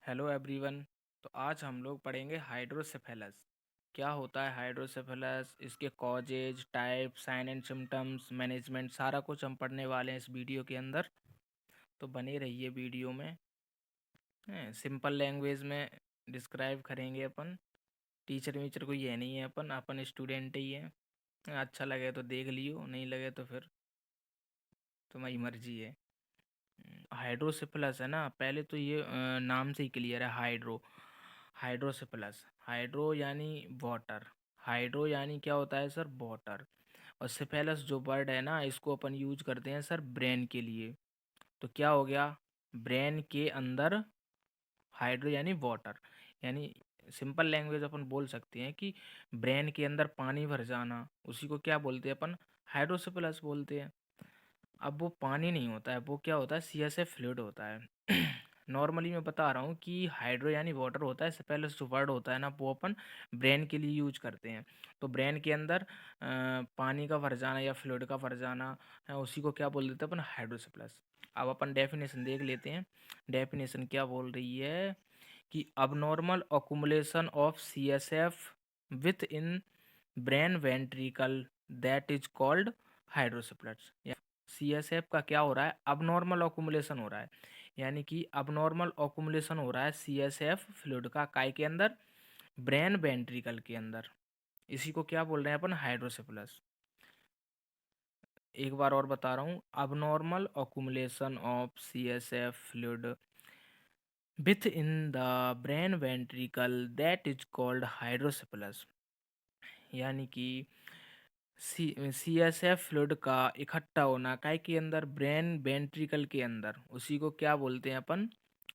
Hello everyone. तो आज हम लोग पढ़ेंगे हाइड्रोसेफेलस। क्या होता है हाइड्रोसेफेलस, इसके causes, type, sign and symptoms, management, सारा कुछ हम पढ़ने वाले हैं इस वीडियो के अंदर। तो बने रहिए वीडियो में। सिंपल लैंग्वेज में डिस्क्राइब करेंगे अपन। टीचर वीचर कोई है नहीं है, अपन अपन स्टूडेंट ही है। अच्छा लगे तो देख लियो, नहीं लगे तो फिर तुम्हारी मर्जी है। हाइड्रोसिफिलस है ना, पहले तो ये नाम से ही क्लियर है। हाइड्रोसिफिलस, हाइड्रो यानी वाटर। हाइड्रो यानी क्या होता है सर? वाटर। और सिफेलस जो वर्ड है ना, इसको अपन यूज करते हैं सर ब्रेन के लिए। तो क्या हो गया? ब्रेन के अंदर हाइड्रो यानी वाटर, यानी सिंपल लैंग्वेज अपन बोल सकते हैं कि ब्रेन के अंदर पानी भर जाना, उसी को क्या बोलते हैं अपन? हाइड्रोसिफिलस बोलते हैं। अब वो पानी नहीं होता है, वो क्या होता है? CSF फ्लूइड होता है। नॉर्मली मैं बता रहा हूँ कि हाइड्रो यानी वाटर होता है, इससे पहले जो वर्ड होता है ना, वो अपन ब्रेन के लिए यूज करते हैं। तो ब्रेन के अंदर पानी का भर जाना या फ्लूइड का भर जाना है, उसी को क्या बोल देते हैं अपन? हाइड्रोसिफिलस। अब अपन डेफिनेशन देख लेते हैं। डेफिनेशन क्या बोल रही है कि abnormal accumulation of CSF within brain ventricle that is called hydrocephalus। या CSF का क्या हो रहा है? abnormal accumulation हो रहा है, यानी कि abnormal accumulation हो रहा है CSF फ्लूइड का, काय के अंदर? ब्रेन वेंट्रिकल के अंदर। इसी को क्या बोल रहे हैं अपन? हाइड्रोसेफलस। एक बार और बता रहा हूँ, abnormal accumulation of CSF fluid within the brain ventricle that is called hydrocephalus। यानी कि CSF फ्लूइड का इकट्ठा होना काय के अंदर? ब्रेन वेंट्रिकल के अंदर, उसी को क्या बोलते हैं अपन?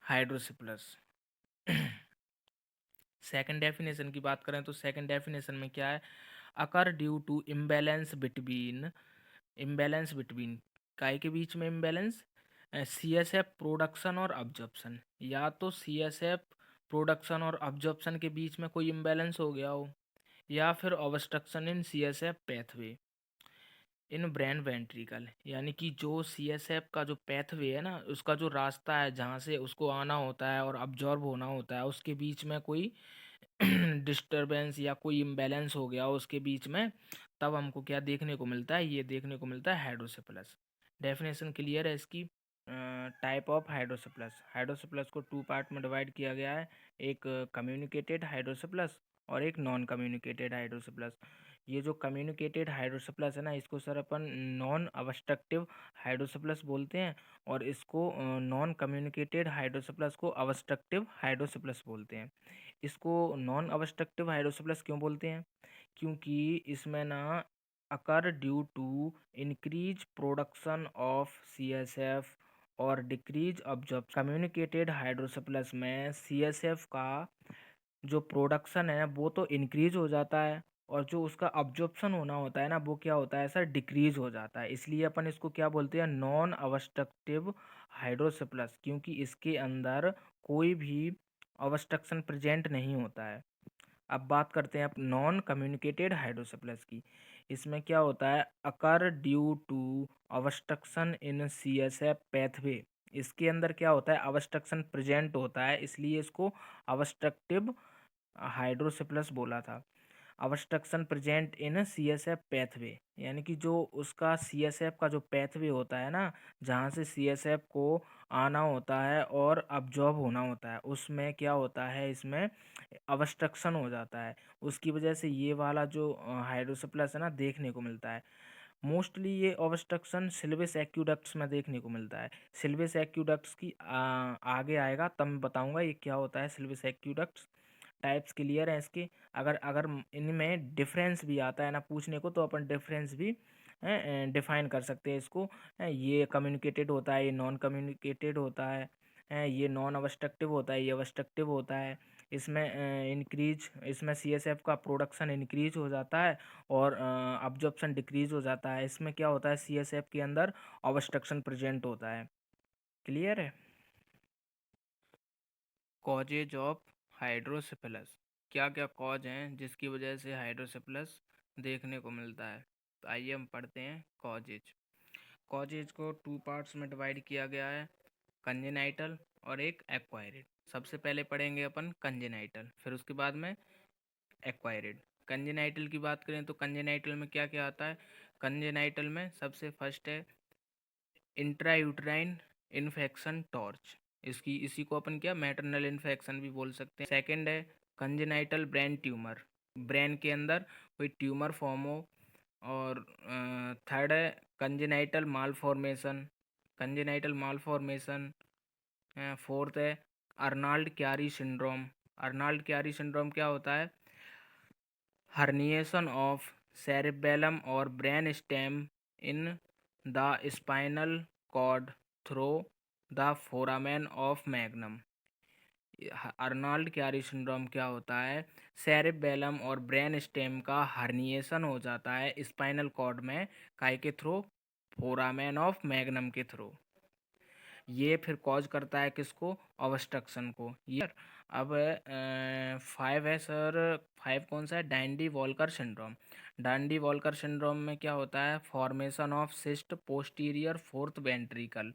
हाइड्रोसेफलस। सेकंड डेफिनेशन की बात करें तो सेकंड डेफिनेशन में क्या है? Occur due to imbalance between काय के बीच में? इम्बैलेंस CSF प्रोडक्शन और अब्जॉर्प्शन। या तो CSF प्रोडक्शन और अब्जॉर्प्शन के बीच में कोई इम्बैलेंस हो गया हो, या फिर obstruction in CSF pathway in brain ventricle. यानी कि जो CSF का जो पैथवे है ना, उसका जो रास्ता है जहाँ से उसको आना होता है और अब्जॉर्ब होना होता है, उसके बीच में कोई डिस्टरबेंस या कोई इम्बैलेंस हो गया हो उसके बीच में, तब हमको क्या देखने को मिलता है? ये देखने को मिलता है हाइड्रोसेफलस। डेफिनेशन क्लियर है इसकी। Type of hydrocephalus. हाइड्रोसेफलस को टू पार्ट में डिवाइड किया गया है, एक कम्युनिकेटेड हाइड्रोसेफलस और एक नॉन कम्युनिकेटेड हाइड्रोसेफलस। ये जो कम्युनिकेटेड हाइड्रोसेफलस है ना, इसको सर अपन नॉन अब्स्ट्रक्टिव हाइड्रोसेफलस बोलते हैं, और इसको नॉन कम्युनिकेटेड हाइड्रोसेफलस को अब्स्ट्रक्टिव हाइड्रोसेफलस बोलते हैं। इसको नॉन अब्स्ट्रक्टिव हाइड्रोसेफलस क्यों बोलते हैं? क्योंकि इसमें ना occur due to increase production of CSF और डिक्रीज ऑब्जॉर्प्शन। कम्युनिकेटेड हाइड्रोसेफलस में CSF का जो प्रोडक्शन है वो तो इंक्रीज हो जाता है, और जो उसका अब्जॉर्प्शन होना होता है ना, वो क्या होता है सर? डिक्रीज हो जाता है। इसलिए अपन इसको क्या बोलते हैं? नॉन अब्स्ट्रक्टिव हाइड्रोसेफलस, क्योंकि इसके अंदर कोई भी ऑब्स्ट्रक्शन प्रेजेंट नहीं होता है। अब बात करते हैं अब नॉन कम्युनिकेटेड हाइड्रोसेफलस की। इसमें क्या होता है? Occur due to obstruction in CSF pathway. इसके अंदर क्या होता है? ऑब्स्ट्रक्शन प्रेजेंट होता है, इसलिए इसको ऑब्स्ट्रक्टिव हाइड्रोसेफलस बोला था। ऑब्स्ट्रक्शन प्रेजेंट इन CSF पैथवे, यानी कि जो उसका CSF का जो पैथवे होता है ना, जहाँ से CSF को आना होता है और अब्जॉर्ब होना होता है, उसमें क्या होता है? इसमें ऑब्स्ट्रक्शन हो जाता है। उसकी वजह से ये वाला जो हाइड्रोसेफलस है ना, देखने को मिलता है। मोस्टली ये ऑब्स्ट्रक्शन सिल्वस एक्यूडक्ट्स में देखने को मिलता है। सिल्वस एक्यूडक्ट्स की आगे आएगा तब मैं बताऊंगा ये क्या होता है सिल्वस एक्यूडक्ट्स। टाइप्स क्लियर है इसके। अगर अगर इनमें डिफरेंस भी आता है ना पूछने को, तो अपन डिफरेंस भी डिफाइन कर सकते हैं इसको। ये कम्युनिकेटेड होता है, ये नॉन कम्युनिकेटेड होता है। ये नॉन ऑब्स्ट्रक्टिव होता है, ये ऑब्स्ट्रक्टिव होता है। इसमें इंक्रीज, इसमें CSF का प्रोडक्शन इंक्रीज हो जाता है और अब्जॉर्प्शन डिक्रीज हो जाता है। इसमें क्या होता है? CSF के अंदर ऑब्स्ट्रक्शन प्रेजेंट होता है। क्लियर है? Causes of hydrocephalus. क्या क्या कॉज हैं जिसकी वजह से हाइड्रोसेफलस देखने को मिलता है? तो आइए हम पढ़ते हैं कॉजेज। कॉजेज को टू पार्ट्स में डिवाइड किया गया है, कंजेनाइटल और एक एक्वायरिड। सबसे पहले पढ़ेंगे अपन कंजेनाइटल, फिर उसके बाद में एक्वायरिड। कंजेनाइटल की बात करें तो कंजेनाइटल में क्या क्या आता है। कंजेनाइटल में सबसे फर्स्ट है इंट्रायूट्राइन इन्फेक्शन टॉर्च, इसकी इसी को अपन क्या मैटरनल इन्फेक्शन भी बोल सकते हैं। सेकंड है कंजेनाइटल ब्रेन ट्यूमर, ब्रेन के अंदर कोई ट्यूमर फॉर्म हो। और थर्ड है congenital malformation, congenital malformation. Fourth है अर्नाल्ड क्यारी सिंड्रोम। अर्नाल्ड क्यारी सिंड्रोम क्या होता है, herniation of cerebellum or brain stem in the spinal cord through the foramen of magnum। Arnold क्यारी सिंड्रोम क्या होता है, सेरेबेलम और ब्रेन स्टेम का हर्निएशन हो जाता है स्पाइनल कॉर्ड में, काय के थ्रू, फोरामेन ऑफ मैग्नम के थ्रू। ये फिर कॉज करता है किसको, ऑब्स्ट्रक्शन को। ये अब 5 है सर, 5 कौन सा है, dandy Volker syndrome. Dandy Volker syndrome में क्या होता है, formation of cyst posterior fourth ventricle.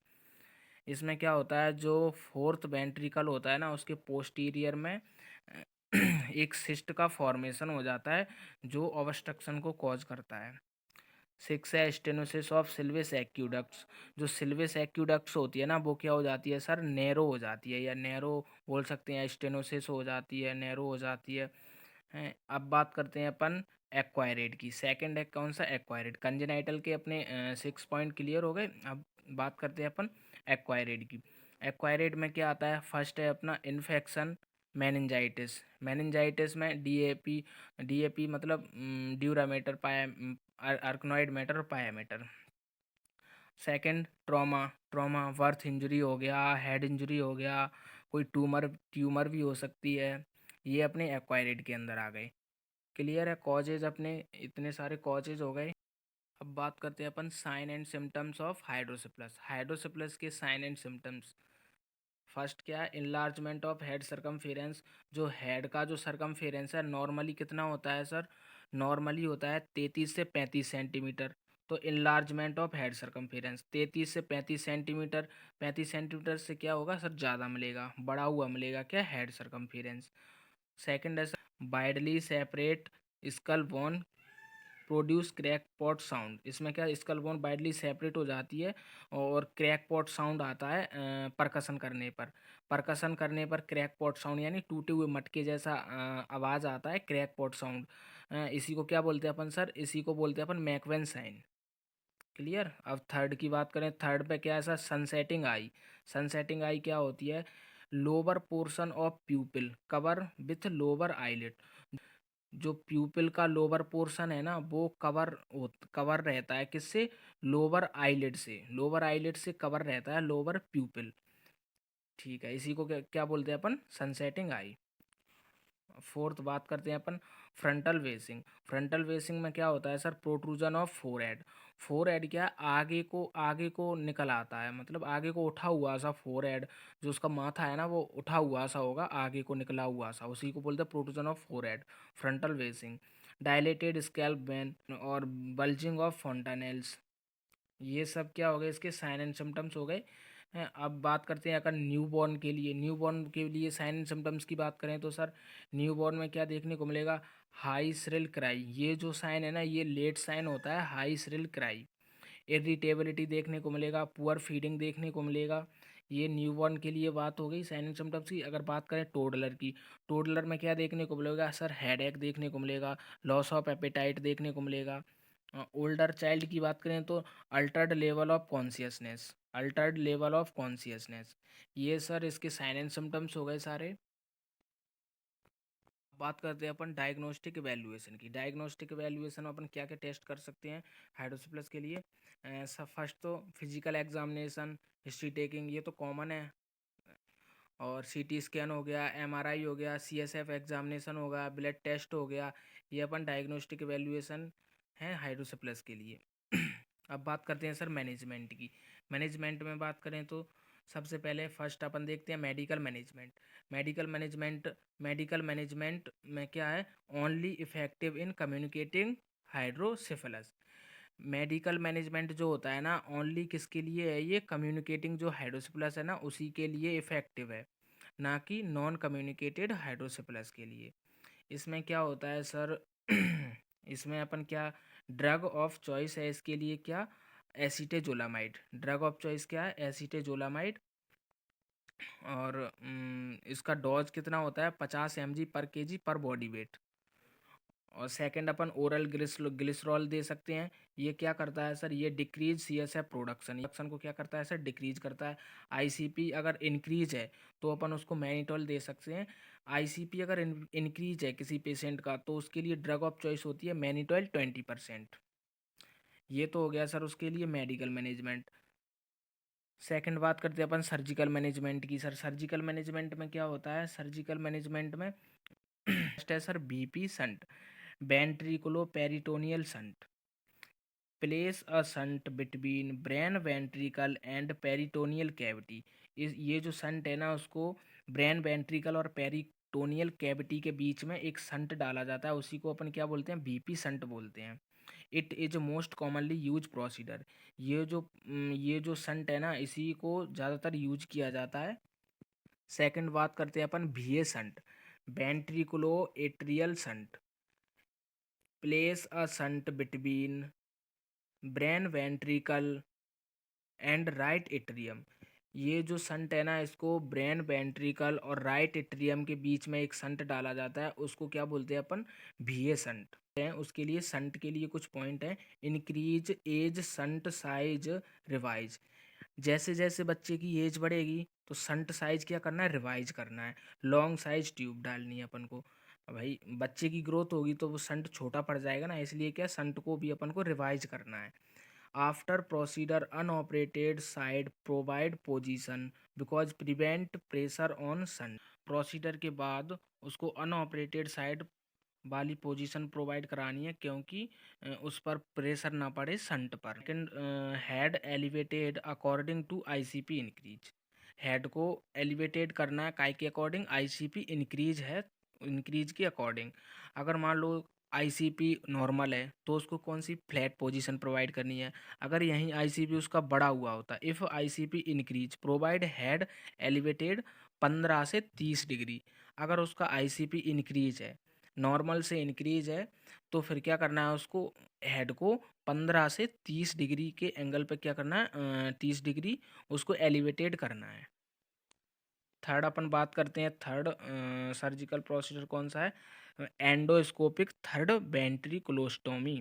इसमें क्या होता है, जो फोर्थ वेंट्रिकल होता है ना उसके पोस्टीरियर में एक सिस्ट का फॉर्मेशन हो जाता है जो ऑब्स्ट्रक्शन को कॉज करता है। 6 है स्टेनोसिस ऑफ सिल्विस एक्यूडक्ट्स। जो सिल्विस एक्यूडक्ट्स होती है ना वो क्या हो जाती है सर, नैरो हो जाती है, या नैरो बोल सकते हैं, स्टेनोसिस हो जाती है, नैरो हो जाती है। हैं, अब बात करते हैं अपन एक्वायरेड की। सेकंड है कौन सा, एक्वायरेड। कंजेनाइटल के अपने 6 पॉइंट क्लियर हो गए। अब बात करते हैं अपन एक्वायरेड की। एक्वायरेड में क्या आता है, फर्स्ट है अपना इन्फेक्शन मेनिंजाइटिस। मेनिंजाइटिस में डीएपी, डीएपी मतलब ड्यूरामेटर, पाया, आर्कनॉइड मैटर और pia mater. Second trauma, trauma birth injury हो गया, हेड इंजरी हो गया, कोई ट्यूमर, ट्यूमर भी हो सकती है। ये अपने एक्वायरेड के अंदर आ गए। क्लियर है, कॉजेज अपने इतने सारे कॉजेज हो गए। अब बात करते हैं अपन साइन एंड सिम्टम्स ऑफ हाइड्रोसिप्लस। हाइड्रोसिप्लस के साइन एंड सिम्टम्स, फर्स्ट क्या है, इनलार्जमेंट ऑफ हेड सरकमफेरेंस। जो हेड का जो सरकमफेरेंस है नॉर्मली कितना होता है सर, नॉर्मली होता है 33 से 35 सेंटीमीटर। तो इनलार्जमेंट ऑफ हेड सरकमफेरेंस 33 से 35 सेंटीमीटर। 35 सेंटीमीटर से क्या होगा सर, ज़्यादा मिलेगा, बड़ा हुआ मिलेगा क्या, हेड सरकमफेरेंस। सेकंड है sir widely separate skull bone produce crack pot sound. इसमें क्या, स्कल बोन वाइडली सेपरेट हो जाती है और क्रैक पॉट साउंड आता है परकसन करने पर। परकसन करने पर क्रैक पॉट साउंड यानी टूटे हुए मटके जैसा आवाज़ आता है, क्रैक पॉट साउंड। इसी को क्या बोलते हैं अपन सर, इसी को बोलते हैं अपन मैकवेन साइन। क्लियर। अब थर्ड की बात करें, थर्ड पे क्या है सर, सनसेटिंग आई। सनसेटिंग आई क्या होती है, lower portion of प्यूपिल cover with lower eyelid. जो प्यूपिल का लोअर पोर्शन है ना वो कवर रहता है किससे, लोअर आईलिड से। लोअर आईलिड से कवर रहता है लोअर प्यूपिल। ठीक है, इसी को क्या क्या बोलते हैं अपन, सनसेटिंग आई। फोर्थ बात करते हैं अपन फ्रंटल वेसिंग। फ्रंटल वेसिंग में क्या होता है sir, protrusion of forehead. Forehead क्या है, आगे को निकल आता है, मतलब आगे को उठा हुआ सा फोरहेड, जो उसका माथा है ना वो उठा हुआ सा होगा, आगे को निकला हुआ सा, उसी को बोलते हैं protrusion of forehead, frontal wasting. Dilated scalp when और बल्जिंग ऑफ फॉन्टानेल्स, ये सब क्या हो गए, इसके साइन एंड सिम्टम्स हो गए हैं। अब बात करते हैं अगर न्यूबॉर्न के लिए, न्यूबॉर्न के लिए साइन एंड सिम्टम्स की बात करें तो सर न्यूबॉर्न में क्या देखने को मिलेगा, हाई श्रिल क्राई। ये जो साइन है ना ये लेट साइन होता है, हाई श्रिल क्राई। इरिटेबिलिटी देखने को मिलेगा, पुअर फीडिंग देखने को मिलेगा। ये न्यूबॉर्न के लिए बात हो गई साइन एंड सिम्टम्स की। अगर बात करें टोडलर की, टोडलर में क्या देखने को मिलेगा सर, हेडेक देखने को मिलेगा, लॉस ऑफ एपेटाइट देखने को मिलेगा। ओल्डर चाइल्ड की बात करें तो Altered level of consciousness, Altered level of consciousness. ये सर इसके साइन एंड सिम्टम्स हो गए सारे। बात करते हैं अपन डायग्नोस्टिक एवेल्युएशन की। डायग्नोस्टिक एवेल्युएशन में अपन क्या क्या टेस्ट कर सकते हैं हाइड्रोसिप्लस के लिए। सब फर्स्ट तो फिजिकल एग्जामिनेशन, हिस्ट्री टेकिंग, ये तो कॉमन है। और सीटी स्कैन हो गया, एमआरआई हो गया, सीएसएफ एग्जामिनेशन होगा, ब्लड टेस्ट हो गया। ये अपन डायग्नोस्टिक एवेल्युएशन है हाइड्रोसिप्लस के लिए। अब बात करते हैं सर मैनेजमेंट की। मैनेजमेंट में बात करें तो सबसे पहले फर्स्ट अपन देखते हैं मेडिकल मैनेजमेंट। मेडिकल मैनेजमेंट में क्या है, only effective in communicating hydrocephalus. Medical management जो होता है ना, ओनली किसके लिए है, ये कम्युनिकेटिंग जो हाइड्रोसिफिलस है ना उसी के लिए इफ़ेक्टिव है, ना कि नॉन कम्युनिकेटेड हाइड्रोसिफिलस के लिए। इसमें क्या होता है सर इसमें अपन क्या, ड्रग ऑफ चॉइस है इसके लिए क्या, एसीटेजोलामाइड। ड्रग ऑफ चॉइस क्या है, एसीटेजोलामाइड। और इसका डोज कितना होता है, 50 mg पर केजी पर बॉडी वेट। और सेकंड अपन ओरल ग्लिसरॉल दे सकते हैं। ये क्या करता है सर, ये डिक्रीज सीएसएफ प्रोडक्शन को क्या करता है सर, डिक्रीज करता है। आईसीपी अगर इंक्रीज है तो अपन उसको मैनिटोल दे सकते हैं। आईसीपी अगर इंक्रीज है किसी पेशेंट का तो उसके लिए ड्रग ऑफ चॉइस होती है मैनिटोल 20%। ये तो हो गया सर उसके लिए मेडिकल मैनेजमेंट। सेकंड बात करते हैं अपन सर्जिकल मैनेजमेंट की। सर सर्जिकल मैनेजमेंट में क्या होता है, सर्जिकल मैनेजमेंट में फर्स्ट है sir VP shunt, ventriculo peritoneal shunt. Place a shunt between brain ventricle and peritoneal cavity. इस ये जो संट है ना उसको ब्रेन वेंट्रिकल और पेरिटोनियल कैविटी के बीच में एक संट डाला जाता है, उसी को अपन क्या बोलते हैं, बीपी संट बोलते हैं। It is most commonly use procedure. ये जो संट है ना इसी को ज़्यादातर यूज किया जाता है। सेकंड बात करते हैं अपन VA shunt, ventriculo atrial shunt. Place a shunt between brain ventricle and right atrium. ये जो संट है ना इसको ब्रेन वेंट्रिकल और राइट एट्रियम के बीच में एक संट डाला जाता है, उसको क्या बोलते हैं अपन, VA संट है। उसके लिए संट के लिए कुछ पॉइंट है। Increase as shunt size revise. जैसे जैसे बच्चे की एज बढ़ेगी तो संट साइज क्या करना है, रिवाइज करना है। लॉन्ग साइज ट्यूब डालनी है अपन को। अब भाई बच्चे की ग्रोथ होगी तो वो संट छोटा पड़ जाएगा ना, इसलिए क्या संट को भी अपन को रिवाइज करना है। After procedure unoperated side provide position because prevent pressure on shunt. Procedure के बाद उसको अनऑपरेटेड साइड वाली पोजीशन प्रोवाइड करानी है, क्योंकि उस पर प्रेशर ना पड़े संट पर। Second, head elevated according to ICP increase. Head को एलिवेटेड करना है काय के अकॉर्डिंग, आईसीपी इंक्रीज है, इंक्रीज के अकॉर्डिंग। अगर मान लो आईसीपी नॉर्मल है तो उसको कौन सी फ्लैट पोजीशन प्रोवाइड करनी है। अगर यहीं आईसीपी उसका बड़ा हुआ होता, if ICP increase provide head elevated 15 से 30 डिग्री। अगर उसका आईसीपी इंक्रीज है, नॉर्मल से इंक्रीज है, तो फिर क्या करना है उसको, हेड को 15 से 30 डिग्री के एंगल पे क्या करना है, 30 डिग्री उसको एलिवेटेड करना है। थर्ड अपन बात करते हैं, थर्ड सर्जिकल प्रोसीजर कौन सा है, एंडोस्कोपिक थर्ड वेंट्रिकुलोस्टोमी।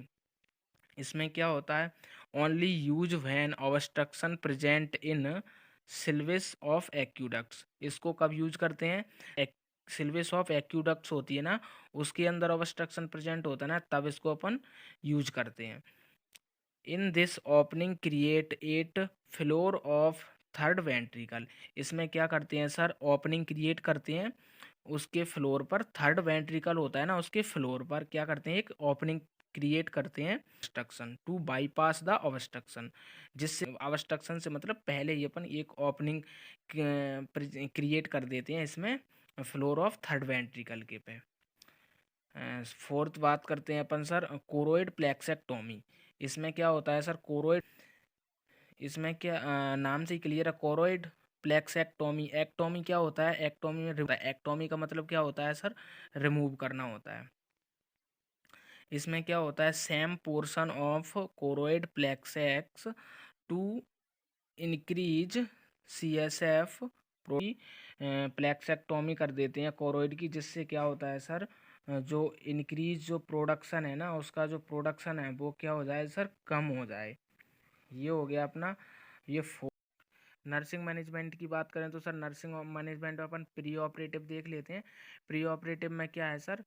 इसमें क्या होता है, only use when obstruction present in Sylvius of aqueducts. इसको कब यूज करते हैं, सिल्वेस ऑफ एक्यूडक्ट्स होती है ना उसके अंदर ऑब्स्ट्रक्शन प्रेजेंट होता है ना, तब इसको अपन यूज करते हैं। In this opening create at floor of third ventricle. इसमें क्या करते हैं सर, ओपनिंग क्रिएट करते हैं, उसके फ्लोर पर थर्ड वेंट्रिकल होता है ना उसके फ्लोर पर क्या करते हैं, एक ओपनिंग क्रिएट करते हैं, obstruction to bypass the obstruction. जिससे ऑब्स्ट्रक्शन से मतलब पहले ही अपन एक ओपनिंग क्रिएट कर देते हैं इसमें फ्लोर ऑफ थर्ड वेंट्रिकल के पे। फोर्थ बात करते हैं अपन सर, कोरोइड प्लेक्सेक्टोमी। इसमें क्या होता है सर, कोरोइड, इसमें क्या नाम से ही क्लियर है, कोरोइड प्लेक्सेक्टोमी। एक्टोमी क्या होता है, एक्टोमी में एक्टोमी का मतलब क्या होता है सर, रिमूव करना होता है। इसमें क्या होता है, same portion of choroid plexus to increase CSF plexectomy कर देते हैं कोरोइड की, जिससे क्या होता है सर, जो इंक्रीज जो प्रोडक्शन है ना उसका जो प्रोडक्शन है वो क्या हो जाए सर, कम हो जाए। ये हो गया अपना ये नर्सिंग मैनेजमेंट की बात करें तो सर नर्सिंग मैनेजमेंट में अपन प्री ऑपरेटिव देख लेते हैं। प्री ऑपरेटिव में क्या है sir,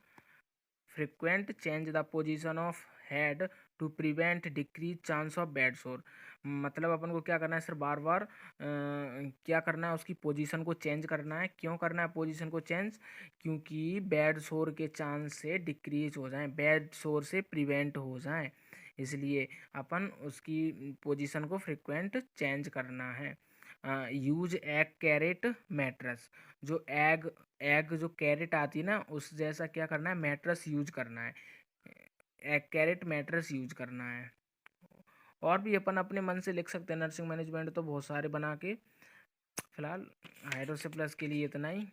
frequent change the position of head to prevent decrease chance of bed sore. मतलब अपन को क्या करना है सर, बार बार क्या करना है, उसकी पोजीशन को चेंज करना है। क्यों करना है पोजीशन को चेंज, क्योंकि बेड सोर के चांस से डिक्रीज हो जाएं, बेड सोर से प्रिवेंट हो जाएं, इसलिए अपन उसकी पोजीशन को फ्रिक्वेंट चेंज करना है। Use egg crate mattress. जो एग एग जो कैरेट आती है ना उस जैसा क्या करना है, मैट्रेस यूज करना है, एग कैरेट मैट्रेस यूज करना है। और भी अपन अपने मन से लिख सकते हैं नर्सिंग मैनेजमेंट तो बहुत सारे बना के। फिलहाल हाइड्रोसिप्लस के लिए इतना ही।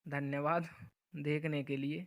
धन्यवाद देखने के लिए।